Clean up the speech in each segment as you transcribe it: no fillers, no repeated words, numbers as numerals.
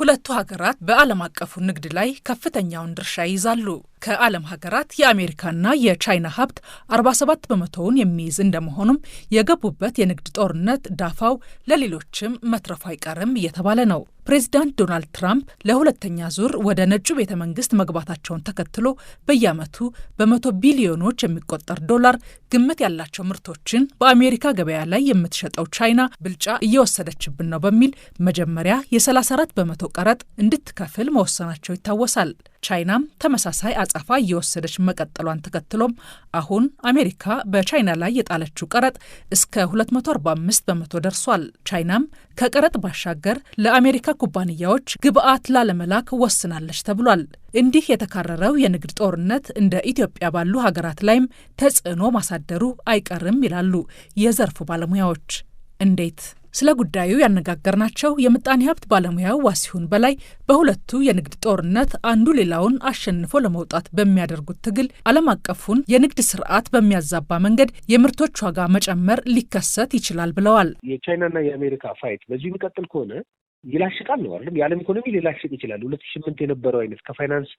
ሁለቱ ሀገራት በዓለም አቀፉ ንግድ ላይ ከፍተኛውን ድርሻ ይይዛሉ። ከዓለም ሀገራት የአሜሪካና የቻይና ሀብት 47 በመቶውን የሚይዝ እንደመሆኑም የገቡበት የንግድ ጦርነት ዳፋው ለሌሎችም መትረፉ አይቀርም እየተባለ ነው። ፕሬዚዳንት ዶናልድ ትራምፕ ለሁለተኛ ዙር ወደ ነጩ ቤተ መንግስት መግባታቸውን ተከትሎ በየዓመቱ በመቶ ቢሊዮኖች የሚቆጠር ዶላር ግምት ያላቸው ምርቶችን በአሜሪካ ገበያ ላይ የምትሸጠው ቻይና ብልጫ እየወሰደችብን ነው በሚል መጀመሪያ የ34 በመቶ ቀረጥ እንድትከፍል መወሰናቸው ይታወሳል። ቻይናም ተመሳሳይ አጸፋ እየወሰደች መቀጠሏን ተከትሎም አሁን አሜሪካ በቻይና ላይ የጣለችው ቀረጥ እስከ 245 በመቶ ደርሷል። ቻይናም ከቀረጥ ባሻገር ለአሜሪካ ኩባንያዎች ግብዓት ላለመላክ ወስናለች ተብሏል። እንዲህ የተካረረው የንግድ ጦርነት እንደ ኢትዮጵያ ባሉ ሀገራት ላይም ተጽዕኖ ማሳደሩ አይቀርም ይላሉ የዘርፉ ባለሙያዎች። እንዴት? ስለ ጉዳዩ ያነጋገርናቸው የምጣኔ ሀብት ባለሙያው ዋሲሁን በላይ በሁለቱ የንግድ ጦርነት አንዱ ሌላውን አሸንፎ ለመውጣት በሚያደርጉት ትግል ዓለም አቀፉን የንግድ ስርዓት በሚያዛባ መንገድ የምርቶች ዋጋ መጨመር ሊከሰት ይችላል ብለዋል። የቻይናና የአሜሪካ ፋይት በዚህ የሚቀጥል ከሆነ ይላሽቃል ነው አይደል? የዓለም ኢኮኖሚ ሊላሽቅ ይችላል። 2008 የነበረው አይነት ከፋይናንስ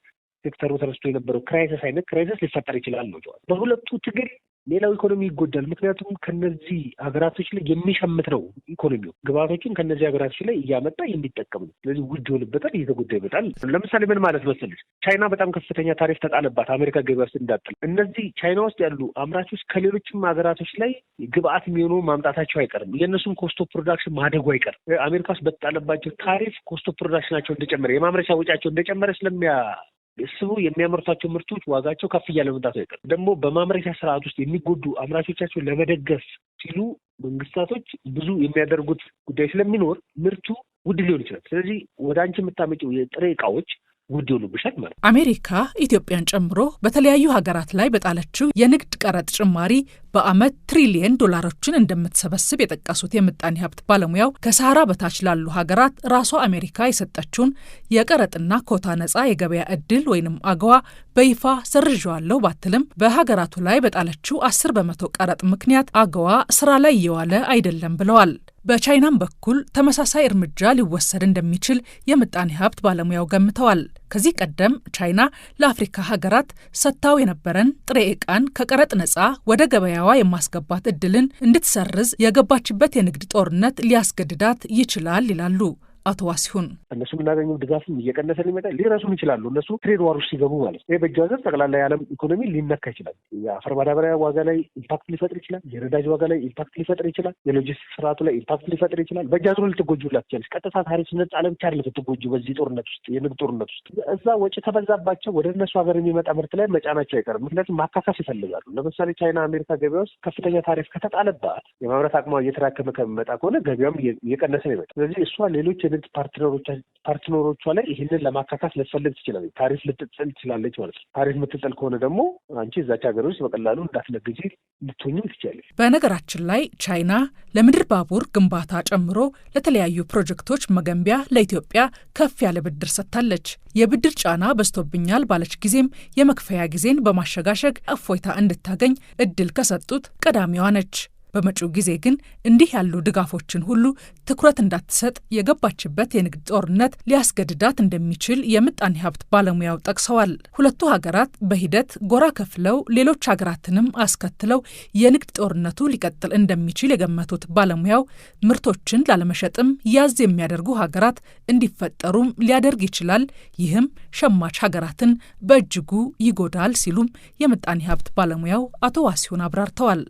ሴክተሩ ተነስቶ የነበረው ክራይሲስ አይነት ክራይሲስ ሊፈጠር ይችላል ነው። በሁለቱ ትግል ሌላው ኢኮኖሚ ይጎዳል። ምክንያቱም ከነዚህ ሀገራቶች ላይ የሚሸምት ነው ኢኮኖሚው። ግብዓቶችን ከነዚህ ሀገራቶች ላይ እያመጣ የሚጠቀም ነው። ስለዚህ ውድ ይሆንበታል፣ እየተጎዳ ይመጣል። ለምሳሌ ምን ማለት መሰለሽ፣ ቻይና በጣም ከፍተኛ ታሪፍ ተጣለባት አሜሪካ ገበያ ውስጥ እንዳጥል። እነዚህ ቻይና ውስጥ ያሉ አምራቾች ከሌሎችም ሀገራቶች ላይ ግብዓት የሚሆኑ ማምጣታቸው አይቀርም። የእነሱም ኮስት ኦፍ ፕሮዳክሽን ማደጉ አይቀርም። አሜሪካ ውስጥ በተጣለባቸው ታሪፍ ኮስት ኦፍ ፕሮዳክሽናቸው እንደጨመረ፣ የማምረቻ ወጪያቸው እንደጨመረ ስቡ የሚያመርቷቸው ምርቶች ዋጋቸው ከፍ እያለ መምጣቱ አይቀርም። ደግሞ በማምረቻ ስርዓት ውስጥ የሚጎዱ አምራቾቻቸውን ለመደገፍ ሲሉ መንግስታቶች ብዙ የሚያደርጉት ጉዳይ ስለሚኖር ምርቱ ውድ ሊሆን ይችላል። ስለዚህ ወደ አንቺ የምታመጪው የጥሬ እቃዎች ውድ ይሆኑብሻል ማለት ነው። አሜሪካ ኢትዮጵያን ጨምሮ በተለያዩ ሀገራት ላይ በጣለችው የንግድ ቀረጥ ጭማሪ በዓመት ትሪሊየን ዶላሮችን እንደምትሰበስብ የጠቀሱት የምጣኔ ሀብት ባለሙያው ከሰሃራ በታች ላሉ ሀገራት ራሷ አሜሪካ የሰጠችውን የቀረጥና ኮታ ነጻ የገበያ እድል ወይንም አገዋ በይፋ ሰርዣዋለሁ ባትልም በሀገራቱ ላይ በጣለችው 10 በመቶ ቀረጥ ምክንያት አገዋ ስራ ላይ እየዋለ አይደለም ብለዋል። በቻይናም በኩል ተመሳሳይ እርምጃ ሊወሰድ እንደሚችል የምጣኔ ሀብት ባለሙያው ገምተዋል። ከዚህ ቀደም ቻይና ለአፍሪካ ሀገራት ሰጥታው የነበረን ጥሬ ዕቃን ከቀረጥ ነጻ ወደ ገበያዋ የማስገባት እድልን እንድትሰርዝ የገባችበት የንግድ ጦርነት ሊያስገድዳት ይችላል ይላሉ አቶ ዋሲሁን። እነሱ የምናገኘው ድጋፍም እየቀነሰ ሊመጣ ሊረሱም ይችላሉ። እነሱ ትሬድ ዋሮች ሲገቡ ማለት ነው። ይህ በእጅ ሀገር ጠቅላላ የዓለም ኢኮኖሚ ሊነካ ይችላል። የአፈር ማዳበሪያ ዋጋ ላይ ኢምፓክት ሊፈጥር ይችላል። የነዳጅ ዋጋ ላይ ኢምፓክት ሊፈጥር ይችላል። የሎጂስቲክስ ስርዓቱ ላይ ኢምፓክት ሊፈጥር ይችላል። በእጅ ሀገሩ ልትጎጁላት ትችላለች። ቀጥታ ታሪፍ ነጻ ለብቻ ልትጎጁ በዚህ ጦርነት ውስጥ የንግድ ጦርነት ውስጥ እዛ ወጪ ከበዛባቸው ወደ እነሱ ሀገር የሚመጣ ምርት ላይ መጫናቸው አይቀርም። ምክንያቱም ማካካስ ይፈልጋሉ። ለምሳሌ ቻይና አሜሪካ ገበያ ውስጥ ከፍተኛ ታሪፍ ከተጣለባት የማምረት አቅሟ እየተራከመ ከሚመጣ ከሆነ ገበያም እየቀነሰ ነው ይመጣ። ስለዚህ እሷ ሌሎች የንግድ ፓርትነሮቿ ላይ ይህንን ለማካካስ ልትፈልግ ትችላለች። ታሪፍ ልትጥል ትችላለች ማለት ነው። ታሪፍ የምትጥል ከሆነ ደግሞ አንቺ እዛች ሀገር ውስጥ በቀላሉ እንዳትነግጂ ልትሆኝም ትችላለች። በነገራችን ላይ ቻይና ለምድር ባቡር ግንባታ ጨምሮ ለተለያዩ ፕሮጀክቶች መገንቢያ ለኢትዮጵያ ከፍ ያለ ብድር ሰጥታለች። የብድር ጫና በዝቶብኛል ባለች ጊዜም የመክፈያ ጊዜን በማሸጋሸግ እፎይታ እንድታገኝ እድል ከሰጡት ቀዳሚዋ ነች። በመጪው ጊዜ ግን እንዲህ ያሉ ድጋፎችን ሁሉ ትኩረት እንዳትሰጥ የገባችበት የንግድ ጦርነት ሊያስገድዳት እንደሚችል የምጣኔ ሀብት ባለሙያው ጠቅሰዋል። ሁለቱ ሀገራት በሂደት ጎራ ከፍለው ሌሎች ሀገራትንም አስከትለው የንግድ ጦርነቱ ሊቀጥል እንደሚችል የገመቱት ባለሙያው ምርቶችን ላለመሸጥም ያዝ የሚያደርጉ ሀገራት እንዲፈጠሩም ሊያደርግ ይችላል። ይህም ሸማች ሀገራትን በእጅጉ ይጎዳል ሲሉም የምጣኔ ሀብት ባለሙያው አቶ ዋሲሁን አብራርተዋል።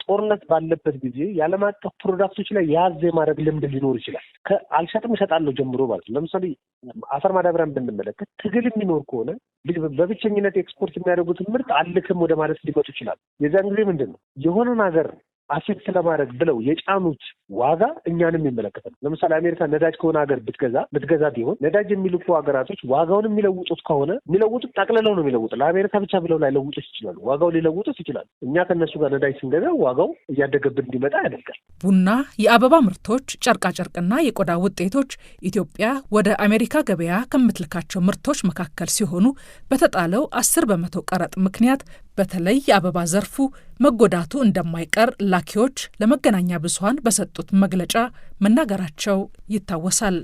ጦርነት ባለበት ጊዜ የዓለም አቀፍ ፕሮዳክቶች ላይ ያዝ የማድረግ ልምድ ሊኖር ይችላል። አልሸጥም እሸጣለሁ ጀምሮ ማለት ነው። ለምሳሌ አፈር ማዳበሪያን ብንመለከት ትግል የሚኖር ከሆነ በብቸኝነት ኤክስፖርት የሚያደርጉትን ምርት አልክም ወደ ማለት ሊመጡ ይችላል። የዛን ጊዜ ምንድን ነው የሆነን ሀገር አፌክት ለማድረግ ብለው የጫኑት ዋጋ እኛንም ይመለከታል። ለምሳሌ አሜሪካ ነዳጅ ከሆነ ሀገር ብትገዛ ቢሆን ነዳጅ የሚልኩ ሀገራቶች ዋጋውን የሚለውጡት ከሆነ የሚለውጡት ጠቅልለው ነው የሚለውጡት። ለአሜሪካ ብቻ ብለው ላይ ለውጡት ይችላሉ። ዋጋው ሊለውጡት ይችላል። እኛ ከነሱ ጋር ነዳጅ ስንገዛ ዋጋው እያደገብን እንዲመጣ ያደርጋል። ቡና፣ የአበባ ምርቶች፣ ጨርቃጨርቅና የቆዳ ውጤቶች ኢትዮጵያ ወደ አሜሪካ ገበያ ከምትልካቸው ምርቶች መካከል ሲሆኑ በተጣለው 10 በመቶ ቀረጥ ምክንያት በተለይ የአበባ ዘርፉ መጎዳቱ እንደማይቀር ላኪዎች ለመገናኛ ብዙሃን በሰጡት መግለጫ መናገራቸው ይታወሳል።